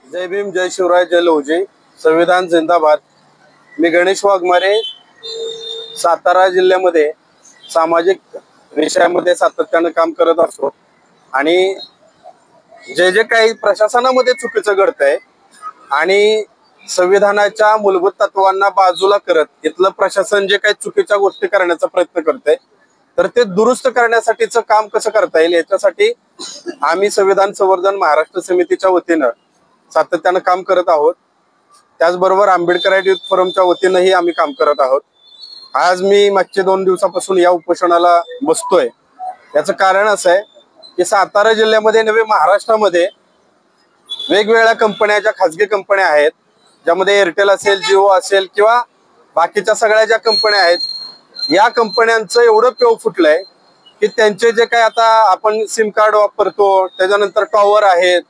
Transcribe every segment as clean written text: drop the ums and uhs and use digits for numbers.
जय भीम, जय शिवराय, जय लवजी. संविधान जिंदाबाद. मी गणेश वाघमारे, सातारा जिल्ह्यामध्ये सामाजिक विषयामध्ये सातत्याने काम करत असतो आणि जे जे काही प्रशासनामध्ये चुकीचं घडतंय आणि संविधानाच्या मूलभूत तत्वांना बाजूला करत इथलं प्रशासन जे काही चुकीच्या गोष्टी करण्याचा प्रयत्न करतंय तर ते दुरुस्त करण्यासाठीचं काम कसं करता येईल याच्यासाठी आम्ही संविधान संवर्धन महाराष्ट्र समितीच्या वतीनं सातत्यानं काम करत आहोत. त्याचबरोबर आंबेडकराईट युथ फोरमच्या वतीनंही आम्ही काम करत आहोत. आज मी मागच्या 2 दिवसापासून या उपोषणाला बसतोय. याचं कारण असं आहे की सातारा जिल्ह्यामध्ये नव्हे महाराष्ट्रामध्ये वेगवेगळ्या कंपन्या, ज्या खाजगी कंपन्या आहेत, ज्यामध्ये एअरटेल असेल, जिओ असेल किंवा बाकीच्या सगळ्या ज्या कंपन्या आहेत, या कंपन्यांचं एवढं पेव फुटलंय की त्यांचे जे काही आता आपण सिम कार्ड वापरतो, त्याच्यानंतर टॉवर आहेत,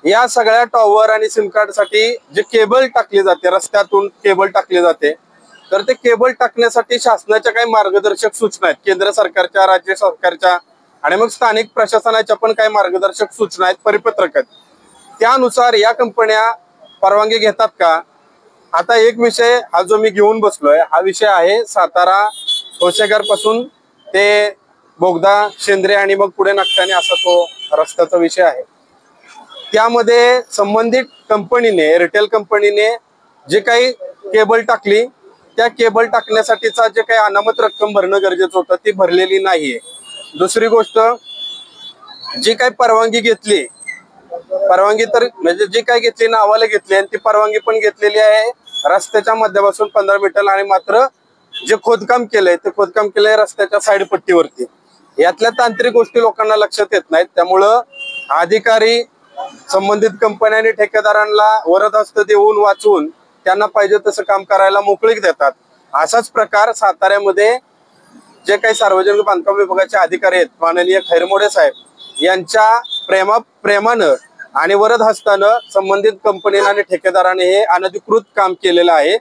या सगळ्या टॉवर आणि सिम कार्ड साठी जे केबल टाकली जाते, रस्त्यातून केबल टाकली जाते, तर ते केबल टाकण्यासाठी शासनाच्या काही मार्गदर्शक सूचना आहेत, केंद्र सरकारच्या, राज्य सरकारच्या आणि मग स्थानिक प्रशासनाच्या पण काही मार्गदर्शक सूचना आहेत, परिपत्रक आहेत. त्यानुसार या कंपन्या परवानगी घेतात का? आता एक विषय हा जो मी घेऊन बसलोय, हा विषय आहे सातारा कोसेगार पासून ते बोगदा शेंद्रे आणि मग पुढे नागठाणे असा तो रस्त्याचा विषय आहे. त्यामध्ये संबंधित कंपनीने, एअरटेल कंपनीने जे काही केबल टाकली, त्या केबल टाकण्यासाठीचा जे काही अनामत रक्कम भरणं गरजेचं होतं ती भरलेली नाहीये. दुसरी गोष्ट, जी काही परवानगी घेतली, परवानगी तर म्हणजे जी काही घेतली नावाला घेतली आणि ती परवानगी पण घेतलेली आहे रस्त्याच्या मध्यापासून 15 मीटर आणि मात्र जे खोदकाम केलंय ते खोदकाम केलंय रस्त्याच्या साईड पट्टीवरती. यातल्या तांत्रिक गोष्टी लोकांना लक्षात येत नाहीत. त्यामुळं अधिकारी संबंधित कंपन्या आणि ठेकेदारांना वरदहस्त देऊन वाचवून त्यांना पाहिजे तसं काम करायला मोकळीक देतात. असाच प्रकार साताऱ्यामध्ये जे काही सार्वजनिक बांधकाम विभागाचे अधिकारी आहेत, माननीय खैरमोडे साहेब यांच्या प्रेमानं आणि वरद हस्तानं संबंधित कंपनीने आणि ठेकेदाराने हे अनधिकृत काम केलेलं आहे.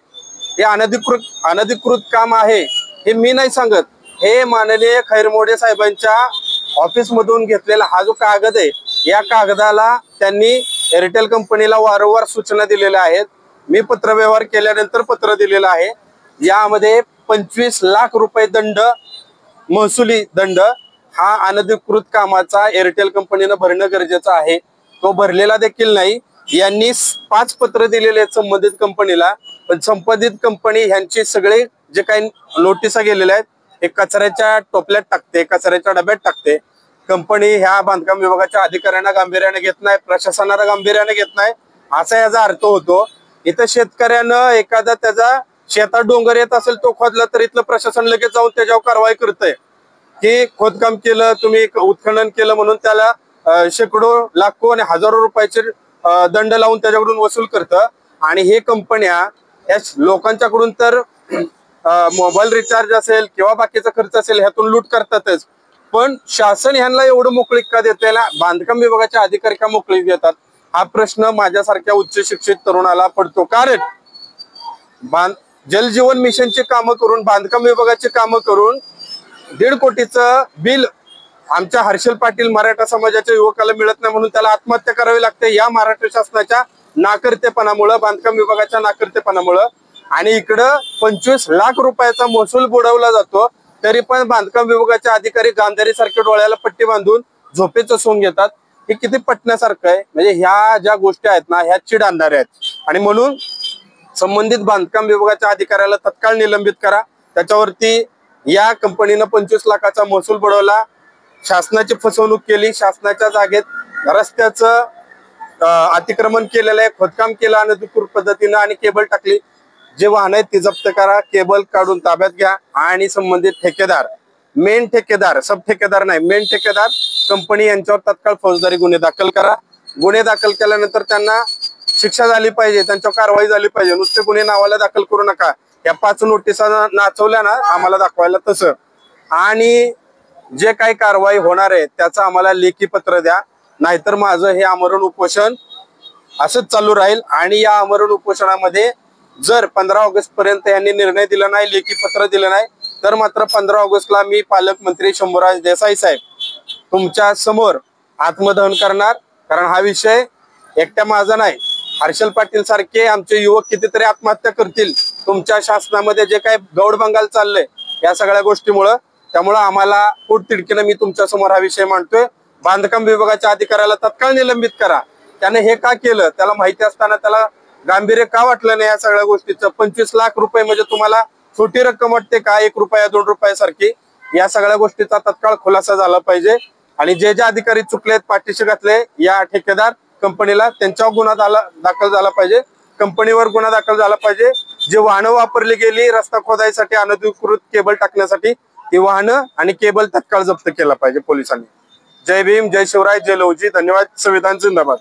हे अनधिकृत काम आहे हे मी नाही सांगत, हे माननीय खैरमोडे साहेबांच्या ऑफिस मधून घेतलेला हा जो कागद आहे, या कागदाला त्यांनी एअरटेल कंपनीला वारंवार सूचना दिलेल्या आहेत. मी पत्रव्यवहार केल्यानंतर पत्र दिलेलं आहे. यामध्ये 25 लाख रुपये दंड, महसुली दंड हा अनधिकृत कामाचा एअरटेल कंपनीनं भरणं गरजेचं आहे. तो भरलेला देखील नाही. यांनी 5 पत्र दिलेले आहेत संबंधित कंपनीला, पण संबंधित कंपनी ह्यांची सगळे जे काही नोटिसा गेलेल्या आहेत हे कचऱ्याच्या टोपल्यात टाकते, कचऱ्याच्या डब्यात टाकते. कंपनी ह्या बांधकाम विभागाच्या अधिकाऱ्यांना गांभीर्याने घेत नाही, प्रशासनाला गांभीर्याने घेत नाही, असा याचा अर्थ होतो. इथं शेतकऱ्यानं एखादा त्याचा शेतात डोंगर येत असेल तो खोदला तर इथलं प्रशासन लगेच जाऊन त्याच्यावर कारवाई करतंय की खोदकाम केलं तुम्ही, उत्खनन केलं म्हणून त्याला शेकडो, लाखो आणि हजारो रुपयाचे दंड लावून त्याच्याकडून वसूल करतं. आणि हे कंपन्या या लोकांच्याकडून तर मोबाईल रिचार्ज असेल किंवा बाकीचा खर्च असेल ह्यातून लूट करतातच, पण शासन ह्यांना एवढं मोकळीक का देते, बांधकाम विभागाचे अधिकारी का मोकळीक देतात, हा प्रश्न माझ्यासारख्या उच्च शिक्षित तरुणाला पडतो. कारण जलजीवन मिशनची कामं करून, बांधकाम विभागाची कामं करून 1.5 कोटीचं बिल आमच्या हर्षल पाटील मराठा समाजाच्या युवकाला मिळत नाही म्हणून त्याला आत्महत्या करावी लागते या महाराष्ट्र शासनाच्या नाकर्तेपणामुळं, बांधकाम विभागाच्या नाकर्तेपणामुळं. आणि इकडं 25 लाख रुपयाचा महसूल बुडवला जातो, तरी पण बांधकाम विभागाचे अधिकारी गांधारीसारखे डोळ्याला पट्टी बांधून झोपेचं सोंग घेतात. हे किती पटण्यासारखं आहे. म्हणजे ह्या ज्या गोष्टी आहेत ना, ह्या चिड आणणाऱ्या आहेत. आणि म्हणून संबंधित बांधकाम विभागाच्या अधिकाऱ्याला तत्काळ निलंबित करा. त्याच्यावरती या कंपनीनं 25 लाखाचा महसूल बुडवला, शासनाची फसवणूक केली, शासनाच्या जागेत रस्त्याचं अतिक्रमण केलेलं आहे, खोदकाम केलं अनधिकृत पद्धतीनं आणि केबल टाकली. जे वाहन आहेत ती जप्त करा, केबल काढून ताब्यात घ्या आणि संबंधित ठेकेदार, मेन ठेकेदार, सब ठेकेदार नाही, मेन ठेकेदार कंपनी यांच्यावर तत्काळ फौजदारी गुन्हे दाखल करा. गुन्हे दाखल केल्यानंतर त्यांना शिक्षा झाली पाहिजे, त्यांच्यावर कारवाई झाली पाहिजे. नुसते गुन्हे नावाला दाखल करू नका. या 5 नोटिसा नाचवल्या ना आम्हाला दाखवायला तसं, आणि जे काही कारवाई होणार आहे त्याचं आम्हाला लेखी पत्र द्या, नाहीतर माझं हे आमरण उपोषण असंच चालू राहील. आणि या आमरण उपोषणामध्ये जर 15 ऑगस्ट पर्यंत यांनी निर्णय दिला नाही, लेखी पत्र दिलं नाही, तर मात्र 15 ऑगस्टला मी पालकमंत्री शंभूराज देसाई साहेब तुमच्या समोर आत्मदहन करणार, कारण हा विषय एकट्या माझा नाही, हर्षल पाटील सारखे आमचे युवक कितीतरी आत्महत्या करतील तुमच्या शासनामध्ये जे काही गौड बंगाल चाललंय या सगळ्या गोष्टीमुळं. त्यामुळं आम्हाला पोटतिडकीनं मी तुमच्या समोर हा विषय मांडतोय. बांधकाम विभागाच्या अधिकाऱ्याला तत्काळ निलंबित करा. त्याने हे का केलं, त्याला माहिती असताना त्याला गांभीर्य का वाटलं नाही या सगळ्या गोष्टीचं. 25 लाख रुपये म्हणजे तुम्हाला छोटी रक्कम वाटते का? 1 रुपया 2 रुपयासारखी. या सगळ्या गोष्टीचा तत्काळ खुलासा झाला पाहिजे आणि जे जे अधिकारी चुकलेत, पाठीशी घातले या ठेकेदार कंपनीला, त्यांच्यावर गुन्हा दाखल झाला पाहिजे, कंपनीवर गुन्हा दाखल झाला पाहिजे. जी वाहनं वापरली गेली रस्ता खोदाईसाठी, अनधिकृत केबल टाकण्यासाठी, ती वाहनं आणि केबल तत्काळ जप्त केला पाहिजे पोलिसांनी. जय भीम, जय शिवराय, जय लवजी. धन्यवाद. संविधान जिंदाबाद.